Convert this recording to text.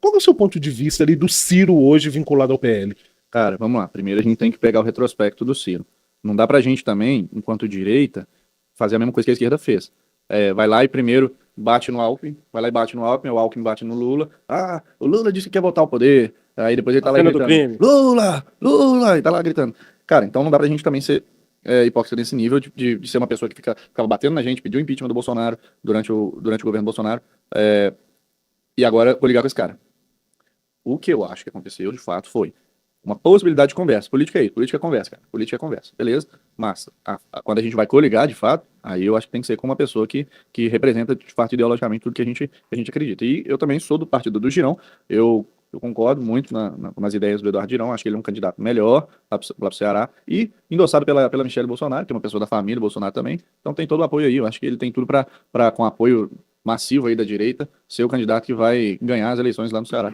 Qual é o seu ponto de vista ali do Ciro hoje vinculado ao PL? Cara, vamos lá. Primeiro a gente tem que pegar o retrospecto do Ciro. Não dá pra gente também, enquanto direita, fazer a mesma coisa que a esquerda fez. Vai lá e primeiro bate no Alckmin, vai lá e bate no Alckmin, o Alckmin bate no Lula. Ah, o Lula disse que quer voltar ao poder. Aí depois ele tá A lá cena do gritando, crime. Lula, Lula, e tá lá gritando. Cara, então não dá pra gente também ser hipócrita nesse nível de ser uma pessoa que ficava batendo na gente, pediu o impeachment do Bolsonaro durante o governo Bolsonaro, e agora coligar com esse cara. O que eu acho que aconteceu, de fato, foi uma possibilidade de conversa. Política é isso, política é conversa, cara. Política é conversa, beleza? Mas quando a gente vai coligar, de fato, aí eu acho que tem que ser com uma pessoa que representa, de fato, ideologicamente tudo que a gente acredita. E eu também sou do partido do Girão, eu concordo muito nas ideias do Eduardo Girão, acho que ele é um candidato melhor lá pro Ceará, e endossado pela Michelle Bolsonaro, que é uma pessoa da família Bolsonaro também, então tem todo o apoio aí, eu acho que ele tem tudo para com apoio massivo aí da direita, ser o candidato que vai ganhar as eleições lá no Ceará.